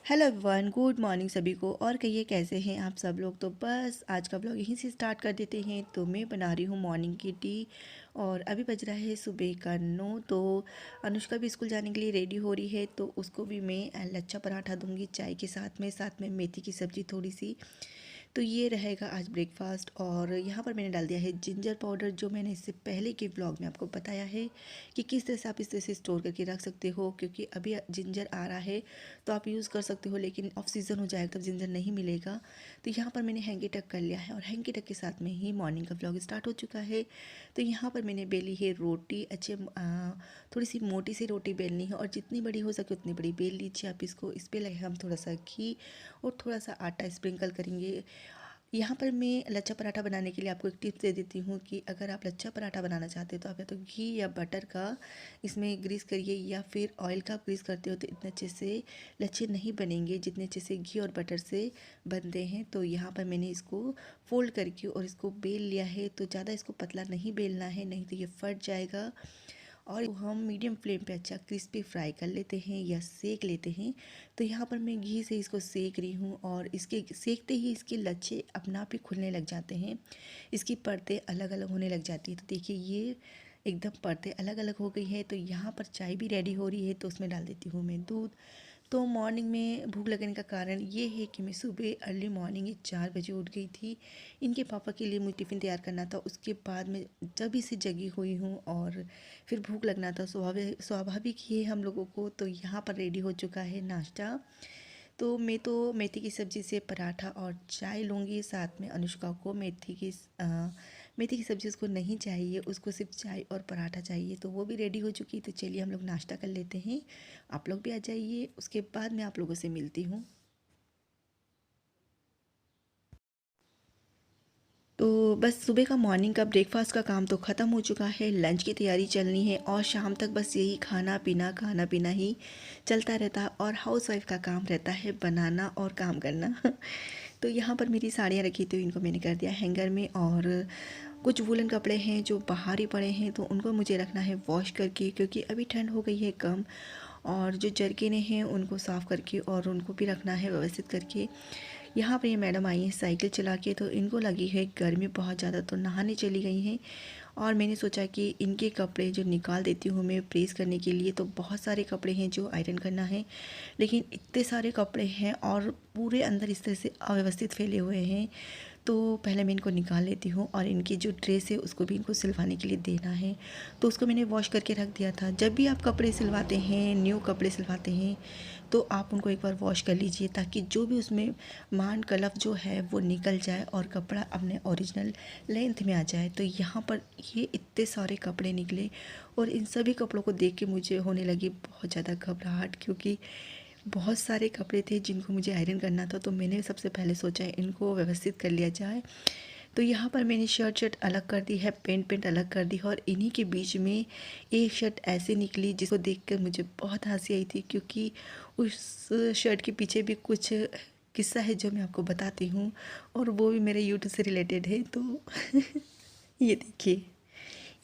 Hello everyone, good morning सभी को। और कहिए कैसे हैं आप सब लोग। तो बस आज का ब्लॉग यहीं से स्टार्ट कर देते हैं। तो मैं बना रही हूँ मॉर्निंग की टी और अभी बज रहा है सुबह का 9। तो अनुष्का भी स्कूल जाने के लिए रेडी हो रही है, तो उसको भी मैं लच्छा पराठा दूंगी चाय के साथ में मेथी की सब्ज़ी थोड़ी सी। तो ये रहेगा आज ब्रेकफास्ट। और यहाँ पर मैंने डाल दिया है जिंजर पाउडर, जो मैंने इससे पहले के ब्लॉग में आपको बताया है कि किस तरह से आप इस तरह से स्टोर करके रख सकते हो, क्योंकि अभी जिंजर आ रहा है तो आप यूज़ कर सकते हो, लेकिन ऑफ सीज़न हो जाएगा तब जिंजर नहीं मिलेगा। तो यहाँ पर मैंने हैंकी टक कर लिया है और हैंकी टक के साथ में ही मॉर्निंग का ब्लॉग स्टार्ट हो चुका है। तो यहाँ पर मैंने बेली है रोटी, थोड़ी सी मोटी सी रोटी बेलनी है और जितनी बड़ी हो सके उतनी बड़ी बेल लीजिए आप इसको। इस पर लगे हम थोड़ा सा घी और थोड़ा सा आटा स्प्रिंकल करेंगे। यहाँ पर मैं लच्छा पराठा बनाने के लिए आपको एक टिप्स दे देती हूँ कि अगर आप लच्छा पराठा बनाना चाहते हो तो आप या तो घी या बटर का इसमें ग्रीस करिए, या फिर ऑयल का आप ग्रीस करते हो तो इतने अच्छे से लच्छे नहीं बनेंगे जितने अच्छे से घी और बटर से बनते हैं। तो यहाँ पर मैंने इसको फोल्ड करके और इसको बेल लिया है। तो ज़्यादा इसको पतला नहीं बेलना है, नहीं तो ये फट जाएगा। और हम मीडियम फ्लेम पे अच्छा क्रिस्पी फ्राई कर लेते हैं या सेक लेते हैं। तो यहाँ पर मैं घी से इसको सेक रही हूँ और इसके सेकते ही इसके लच्छे अपना आप ही खुलने लग जाते हैं, इसकी परतें अलग अलग होने लग जाती है। तो देखिए ये एकदम परतें अलग अलग हो गई है। तो यहाँ पर चाय भी रेडी हो रही है, तो उसमें डाल देती हूँ मैं दूध। तो मॉर्निंग में भूख लगने का कारण ये है कि मैं सुबह अर्ली मॉर्निंग ही 4 बजे उठ गई थी। इनके पापा के लिए मुझे टिफ़िन तैयार करना था। उसके बाद मैं जब से जगी हुई हूँ और फिर भूख लगना था, स्वाभाविक ही है हम लोगों को। तो यहाँ पर रेडी हो चुका है नाश्ता। तो मैं तो मेथी की सब्ज़ी से पराठा और चाय लूँगी। साथ में अनुष्का को मेथी की सब्ज़ी उसको नहीं चाहिए, उसको सिर्फ चाय और पराठा चाहिए। तो वो भी रेडी हो चुकी। तो चलिए हम लोग नाश्ता कर लेते हैं, आप लोग भी आ जाइए, उसके बाद मैं आप लोगों से मिलती हूँ। तो बस सुबह का मॉर्निंग का ब्रेकफास्ट का काम तो ख़त्म हो चुका है, लंच की तैयारी चलनी है और शाम तक बस यही खाना पीना ही चलता रहता है। और हाउसवाइफ का काम रहता है बनाना और काम करना। तो यहाँ पर मेरी साड़ियाँ रखी थी, इनको मैंने कर दिया हैंगर में। और कुछ वूलन कपड़े हैं जो बाहर ही पड़े हैं, तो उनको मुझे रखना है वॉश करके, क्योंकि अभी ठंड हो गई है कम। और जो जरकिनें हैं उनको साफ़ करके और उनको भी रखना है व्यवस्थित करके। यहाँ पर ये मैडम आई हैं साइकिल चला के, तो इनको लगी है गर्मी बहुत ज़्यादा, तो नहाने चली गई हैं। और मैंने सोचा कि इनके कपड़े जो निकाल देती हूँ मैं प्रेस करने के लिए। तो बहुत सारे कपड़े हैं जो आयरन करना है, लेकिन इतने सारे कपड़े हैं और पूरे अंदर इस तरह से अव्यवस्थित फैले हुए हैं। तो पहले मैं इनको निकाल लेती हूँ और इनकी जो ड्रेस है उसको भी इनको सिलवाने के लिए देना है। तो उसको मैंने वॉश करके रख दिया था। जब भी आप कपड़े सिलवाते हैं, न्यू कपड़े सिलवाते हैं, तो आप उनको एक बार वॉश कर लीजिए, ताकि जो भी उसमें मान कलफ जो है वो निकल जाए और कपड़ा अपने ओरिजिनल लेंथ में आ जाए। तो यहाँ पर ये इतने सारे कपड़े निकले और इन सभी कपड़ों को देख के मुझे होने लगी बहुत ज़्यादा घबराहट, क्योंकि बहुत सारे कपड़े थे जिनको मुझे आयरन करना था। तो मैंने सबसे पहले सोचा इनको व्यवस्थित कर लिया जाए। तो यहाँ पर मैंने शर्ट अलग कर दी है, पेंट अलग कर दी है। और इन्हीं के बीच में एक शर्ट ऐसे निकली जिसको देखकर मुझे बहुत हंसी आई थी, क्योंकि उस शर्ट के पीछे भी कुछ किस्सा है जो मैं आपको बताती हूँ, और वो भी मेरे यूट्यूब से रिलेटेड है। तो ये देखिए,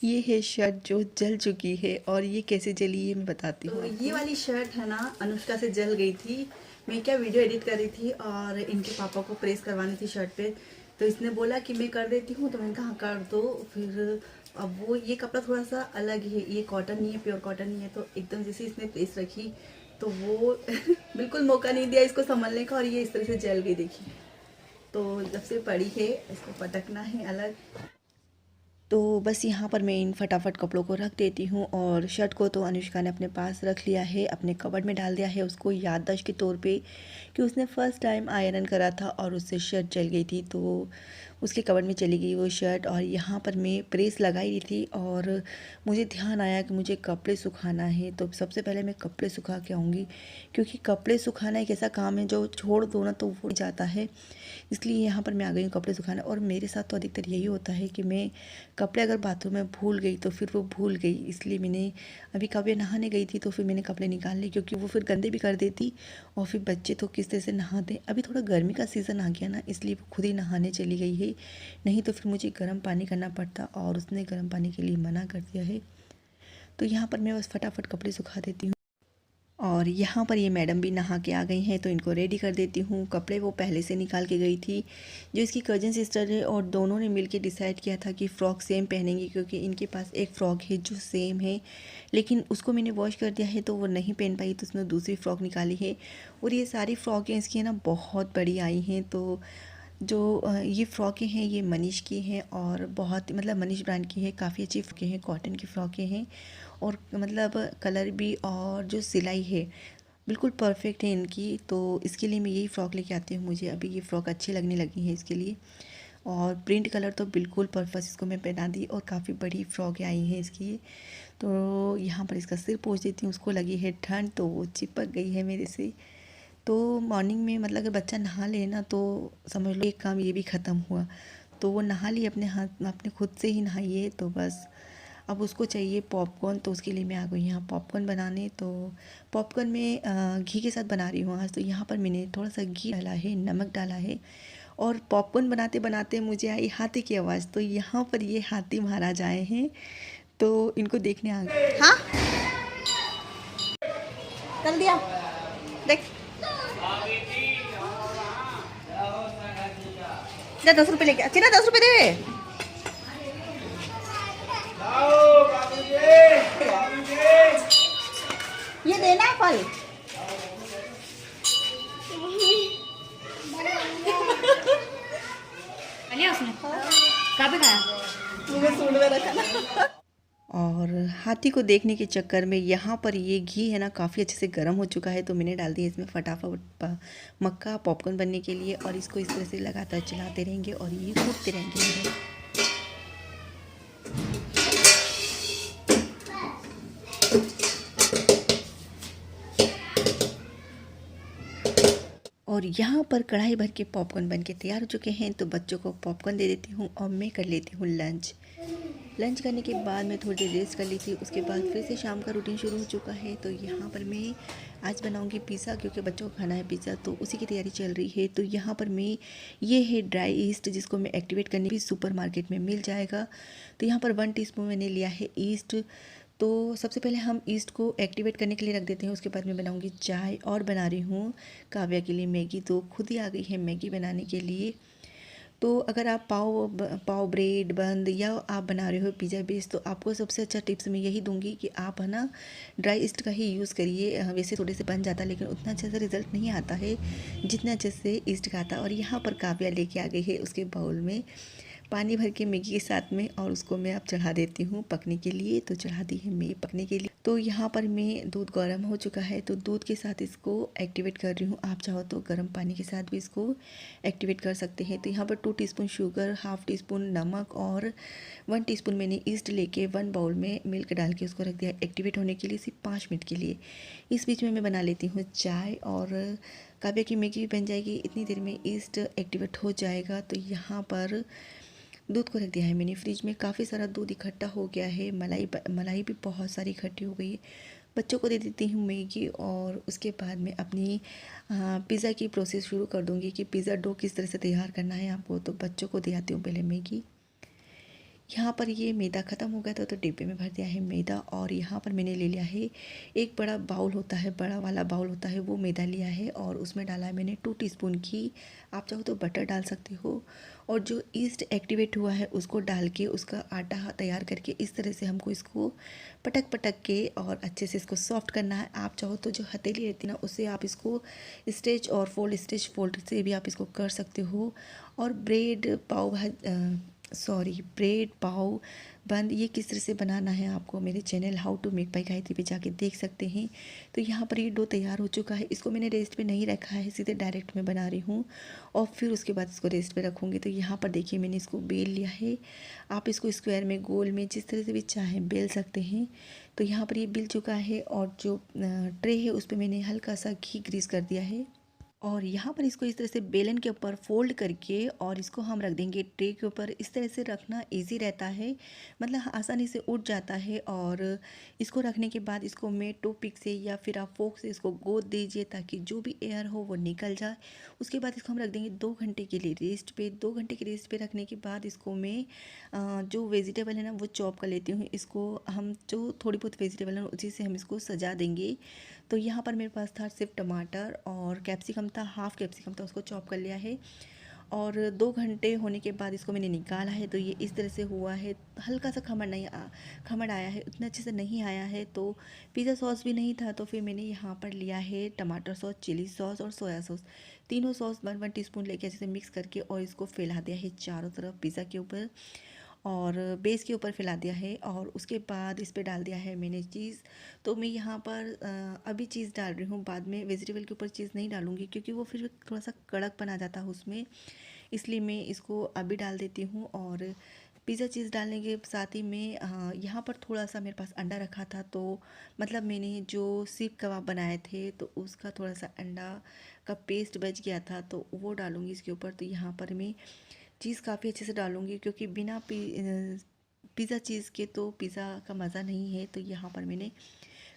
ये है शर्ट जो जल चुकी है, और ये कैसे जली ये मैं बताती हूँ। तो ये वाली शर्ट है ना, अनुष्का से जल गई थी। मैं क्या वीडियो एडिट कर रही थी और इनके पापा को प्रेस करवानी थी शर्ट पे। तो इसने बोला कि मैं कर देती हूँ, तो मैंने कहा कर दो। फिर अब वो ये कपड़ा थोड़ा सा अलग है, ये कॉटन नहीं है, प्योर कॉटन नहीं है। तो एकदम जैसे इसने प्रेस रखी तो वो बिल्कुल मौका नहीं दिया इसको संभलने का, और ये इस तरह से जल गई। देखिए, तो जब से पड़ी है इसको पटकना है अलग। तो बस यहाँ पर मैं इन फटाफट कपड़ों को रख देती हूँ। और शर्ट को तो अनुष्का ने अपने पास रख लिया है, अपने कबर्ड में डाल दिया है उसको याददाश्त के तौर पे, कि उसने फ़र्स्ट टाइम आयरन करा था और उससे शर्ट जल गई थी। तो उसके कबर्ड में चली गई वो शर्ट। और यहाँ पर मैं प्रेस लगाई रही थी और मुझे ध्यान आया कि मुझे कपड़े सुखाना है। तो सबसे पहले मैं कपड़े सुखा के आऊँगी, क्योंकि कपड़े सुखाना एक ऐसा काम है जो छोड़ दो ना तो वो जाता है। इसलिए यहाँ पर मैं आ गई हूँ कपड़े सुखाने। और मेरे साथ तो अधिकतर यही होता है कि मैं कपड़े अगर बाथरूम में भूल गई तो फिर वो भूल गई। इसलिए मैंने अभी काव्या नहाने गई थी तो फिर मैंने कपड़े निकाल लिए, क्योंकि वो फिर गंदे भी कर देती और फिर बच्चे तो किस तरह से नहाते। अभी थोड़ा गर्मी का सीज़न आ गया ना, इसलिए वो खुद ही नहाने चली गई है, नहीं तो फिर मुझे गर्म पानी करना पड़ता, और उसने गर्म पानी के लिए मना कर दिया है। तो यहाँ पर मैं बस फटाफट कपड़े सुखा देती हूँ। और यहाँ पर ये मैडम भी नहा के आ गई हैं, तो इनको रेडी कर देती हूँ। कपड़े वो पहले से निकाल के गई थी, जो इसकी कज़न सिस्टर है, और दोनों ने मिलके डिसाइड किया था कि फ़्रॉक सेम पहनेंगी, क्योंकि इनके पास एक फ़्रॉक है जो सेम है, लेकिन उसको मैंने वॉश कर दिया है तो वो नहीं पहन पाई, तो उसने दूसरी फ़्रॉक निकाली है। और ये सारी फ़्रॉकें इसकी है ना बहुत बड़ी आई हैं। तो जो ये फ़्रॉकें हैं ये मनीष की हैं, और बहुत मतलब मनीष ब्रांड की है, काफ़ी अच्छी फ़्रॉकें हैं, कॉटन की फ़्रॉकें हैं, और मतलब कलर भी और जो सिलाई है बिल्कुल परफेक्ट है इनकी। तो इसके लिए मैं यही फ़्रॉक लेके आती हूँ, मुझे अभी ये फ़्रॉक अच्छी लगने लगी है इसके लिए। और प्रिंट कलर तो बिल्कुल परफेक्ट, इसको मैं पहना दी, और काफ़ी बड़ी फ़्रॉक आई हैं इसकी। तो यहाँ पर इसका सिर पोंछ देती हूँ, उसको लगी है ठंड तो वो चिपक गई है मेरे से। तो मॉर्निंग में मतलब अगर बच्चा नहा ले ना तो समझ लो एक काम ये भी ख़त्म हुआ। तो वो नहा ली अपने हाथ, अपने खुद से ही नहाई है, तो बस अब उसको चाहिए पॉपकॉर्न, तो उसके लिए मैं आ गई यहाँ पॉपकॉर्न बनाने। तो पॉपकॉर्न में घी के साथ बना रही हूँ आज। तो यहाँ पर मैंने थोड़ा सा घी डाला है, नमक डाला है, और पॉपकॉर्न बनाते बनाते मुझे आई हाथी की आवाज़। तो यहाँ पर ये हाथी महाराज आए हैं, तो इनको देखने आ गए। हाँ कर दिया, देख जा, 10 रुपये लेके अच्छी ना, 10 रुपये दे। ये देना है फल। लिया उसने कहाँ पे खाया? मुझे सूट में रखा ना। और हाथी को देखने के चक्कर में यहाँ पर ये घी है ना काफ़ी अच्छे से गर्म हो चुका है, तो मैंने डाल दिया इसमें फटाफट मक्का पॉपकॉर्न बनने के लिए, और इसको इस तरह से लगातार चलाते रहेंगे और ये फूटते रहेंगे। और यहाँ पर कढ़ाई भर के पॉपकॉर्न बन के तैयार हो चुके हैं, तो बच्चों को पॉपकॉर्न दे देती हूँ और मैं कर लेती हूँ लंच। लंच करने के बाद मैं थोड़ी देर रेस्ट कर ली थी, उसके बाद फिर से शाम का रूटीन शुरू हो चुका है। तो यहाँ पर मैं आज बनाऊँगी पिज़्ज़ा, क्योंकि बच्चों को खाना है पिज़्ज़ा, तो उसी की तैयारी चल रही है। तो यहाँ पर मैं ये है ड्राई ईस्ट, जिसको मैं एक्टिवेट करने भी सुपर मार्केट में मिल जाएगा। तो यहाँ पर 1 टीस्पून मैंने लिया है ईस्ट। तो सबसे पहले हम ईस्ट को एक्टिवेट करने के लिए रख देते हैं, उसके बाद मैं बनाऊँगी चाय, और बना रही हूँ काव्या के लिए मैगी। तो खुद ही आ गई है मैगी बनाने के लिए। तो अगर आप पाव ब्रेड बंद या आप बना रहे हो पिज़्ज़ा बेस, तो आपको सबसे अच्छा टिप्स मैं यही दूंगी कि आप है ना ड्राई ईस्ट का ही यूज़ करिए। वैसे थोड़े से बन जाता है, लेकिन उतना अच्छा सा रिजल्ट नहीं आता है जितना अच्छे से ईस्ट का आता है। और यहाँ पर काव्या लेके आ गई है उसके बाउल में पानी भर के मैगी के साथ में, और उसको मैं अब चढ़ा देती हूँ पकने के लिए। तो चढ़ा दी है मैं पकने के लिए। तो यहाँ पर मैं दूध गर्म हो चुका है, तो दूध के साथ इसको एक्टिवेट कर रही हूँ। आप चाहो तो गर्म पानी के साथ भी इसको एक्टिवेट कर सकते हैं। तो यहाँ पर 2 teaspoon sugar, half tea spoon नमक, और 1 टीस्पून मैंने ईस्ट लेके 1 बाउल में मिल्क डाल के उसको रख दिया एक्टिवेट होने के लिए सिर्फ 5 मिनट के लिए। इस बीच में मैं बना लेती हूँ चाय, और काव्या की मैगी भी बन जाएगी। इतनी देर में ईस्ट एक्टिवेट हो जाएगा। तो यहाँ पर दूध को रख दिया है मैंने फ्रिज में, काफ़ी सारा दूध इकट्ठा हो गया है, मलाई भी बहुत सारी इकट्ठी हो गई है। बच्चों को दे देती हूँ मैगी, और उसके बाद मैं अपनी पिज़्ज़ा की प्रोसेस शुरू कर दूँगी कि पिज़्ज़ा डो किस तरह से तैयार करना है आपको। तो बच्चों को दे आती हूँ पहले मैगी। यहाँ पर ये मैदा ख़त्म हो गया था, तो डिब्बे में भर दिया है मैदा। और यहाँ पर मैंने ले लिया है एक बड़ा बाउल होता है, बड़ा वाला बाउल होता है, वो मैदा लिया है, और उसमें डाला है मैंने 2 टीस्पून घी। आप चाहो तो बटर डाल सकते हो। और जो ईस्ट एक्टिवेट हुआ है उसको डाल के उसका आटा तैयार करके इस तरह से हमको इसको पटक पटक के और अच्छे से इसको सॉफ्ट करना है। आप चाहो तो जो हथेली रहती है ना, उससे आप इसको स्ट्रेच फोल्ड से भी आप इसको कर सकते हो। और ब्रेड पाव बंद ये किस तरह से बनाना है आपको मेरे channel how to make by Gayatri पे जाके देख सकते हैं। तो यहाँ पर ये डो तैयार हो चुका है, इसको मैंने रेस्ट पे नहीं रखा है, सीधे डायरेक्ट में बना रही हूँ, और फिर उसके बाद इसको रेस्ट पे रखूँगी। तो यहाँ पर देखिए मैंने इसको बेल लिया है। आप इसको स्क्वायर में, गोल में, जिस तरह से भी चाहें बेल सकते हैं। तो यहाँ पर ये बिल चुका है, और जो ट्रे है उस पर मैंने हल्का सा घी ग्रीस कर दिया है। और यहाँ पर इसको इस तरह से बेलन के ऊपर फोल्ड करके और इसको हम रख देंगे ट्रे के ऊपर। इस तरह से रखना इजी रहता है, मतलब आसानी से उठ जाता है। और इसको रखने के बाद इसको मैं टूथपिक से या फिर आप फोक से इसको गोद दीजिए, ताकि जो भी एयर हो वो निकल जाए। उसके बाद इसको हम रख देंगे 2 घंटे के लिए रेस्ट पे। 2 घंटे के रेस्ट पे रखने के बाद इसको मैं जो वेजिटेबल है ना वो चॉप कर लेती हूँ। इसको हम जो थोड़ी बहुत वेजिटेबल है उसी से हम इसको सजा देंगे। तो यहाँ पर मेरे पास था सिर्फ टमाटर और कैप्सिकम था, हाफ़ कैप्सिकम था, उसको चॉप कर लिया है। और 2 घंटे होने के बाद इसको मैंने निकाला है, तो ये इस तरह से हुआ है। हल्का सा खमड़ आया है, उतना अच्छे से नहीं आया है। तो पिज़्ज़ा सॉस भी नहीं था, तो फिर मैंने यहाँ पर लिया है टमाटर सॉस, चिली सॉस और सोया सॉस। तीनों सॉस 1-1 टीस्पून लेके अच्छे से मिक्स करके और इसको फैला दिया है चारों तरफ पिज़्ज़ा के ऊपर और बेस के ऊपर फैला दिया है। और उसके बाद इस पे डाल दिया है मैंने चीज़। तो मैं यहाँ पर अभी चीज़ डाल रही हूँ, बाद में वेजिटेबल के ऊपर चीज़ नहीं डालूँगी क्योंकि वो फिर थोड़ा सा कड़कपन आ जाता है उसमें, इसलिए मैं इसको अभी डाल देती हूँ। और पिज़्ज़ा चीज़ डालने के साथ ही मैं यहाँ पर थोड़ा सा मेरे पास अंडा रखा था, तो मतलब मैंने जो सीख कबाब बनाए थे तो उसका थोड़ा सा अंडा का पेस्ट बच गया था, तो वो डालूँगी इसके ऊपर। तो यहाँ पर मैं चीज़ काफ़ी अच्छे से डालूँगी क्योंकि बिना पिज़्ज़ा चीज़ के तो पिज़्ज़ा का मज़ा नहीं है। तो यहाँ पर मैंने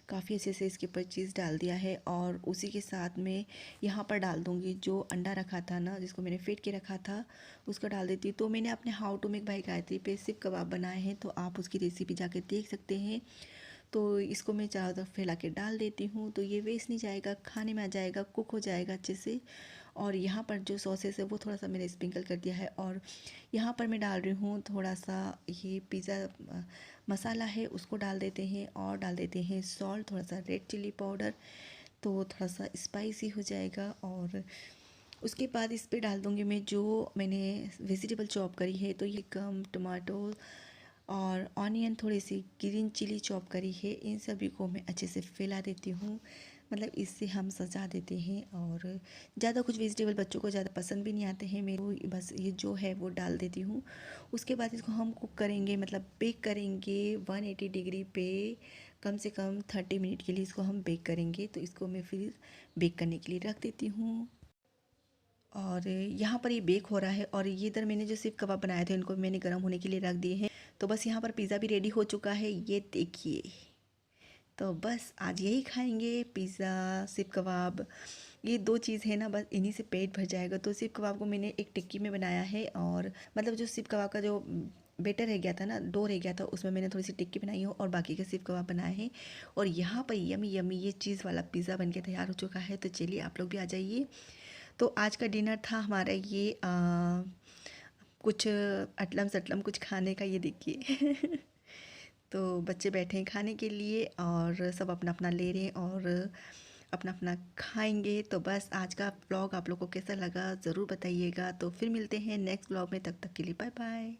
काफ़ी अच्छे से इसके ऊपर चीज़ डाल दिया है और उसी के साथ में यहाँ पर डाल दूँगी जो अंडा रखा था ना, जिसको मैंने फेंट के रखा था, उसको डाल देती हूँ। तो मैंने अपने how to make by Gayatri पे सिर्फ कबाब बनाए हैं, तो आप उसकी रेसिपी जाके देख सकते हैं। तो इसको मैं चारों तरफ फैला के डाल देती हूँ, तो ये वेस्ट नहीं जाएगा, खाने में आ जाएगा, कुक हो जाएगा अच्छे से। और यहाँ पर जो सॉसेस है वो थोड़ा सा मैंने स्प्रिंकल कर दिया है। और यहाँ पर मैं डाल रही हूँ थोड़ा सा ये पिज़्ज़ा मसाला है, उसको डाल देते हैं और डाल देते हैं सॉल्ट, थोड़ा सा रेड चिली पाउडर, तो थोड़ा सा स्पाइसी हो जाएगा। और उसके बाद इस पे डाल दूँगी मैं जो मैंने वेजिटेबल चॉप करी है, तो ये कम टमाटो और ऑनियन, थोड़ी सी ग्रीन चिली चॉप करी है, इन सभी को मैं अच्छे से फैला देती हूँ। मतलब इससे हम सजा देते हैं। और ज़्यादा कुछ वेजिटेबल बच्चों को ज़्यादा पसंद भी नहीं आते हैं, मेरे को बस ये जो है वो डाल देती हूँ। उसके बाद इसको हम कुक करेंगे, मतलब बेक करेंगे 180 डिग्री पे कम से कम 30 मिनट के लिए इसको हम बेक करेंगे। तो इसको मैं फिर बेक करने के लिए रख देती हूँ। और यहाँ पर ये बेक हो रहा है और ये इधर मैंने जो सीख कबाब बनाए थे इनको मैंने गर्म होने के लिए रख दिए हैं। तो बस यहाँ पर पिज़्ज़ा भी रेडी हो चुका है, ये देखिए। तो बस आज यही खाएंगे, पिज़्ज़ा, सीख कबाब, ये 2 चीज़ है ना, बस इन्हीं से पेट भर जाएगा। तो सीख कबाब को मैंने एक टिक्की में बनाया है और मतलब जो सीख कबाब का जो बेटर रह गया था ना, डो रह गया था, उसमें मैंने थोड़ी सी टिक्की बनाई हो और बाकी के सीख कबाब बनाए हैं। और यहाँ पर यमी यमी ये चीज़ वाला पिज़्ज़ा बन के तैयार हो चुका है। तो चलिए आप लोग भी आ जाइए। तो आज का डिनर था हमारा ये कुछ अटलम सटलम कुछ खाने का, ये देखिए। तो बच्चे बैठे हैं खाने के लिए और सब अपना अपना ले रहे हैं और अपना अपना खाएंगे। तो बस आज का व्लॉग आप लोग को कैसा लगा ज़रूर बताइएगा। तो फिर मिलते हैं नेक्स्ट व्लॉग में, तब तक के लिए बाय बाय।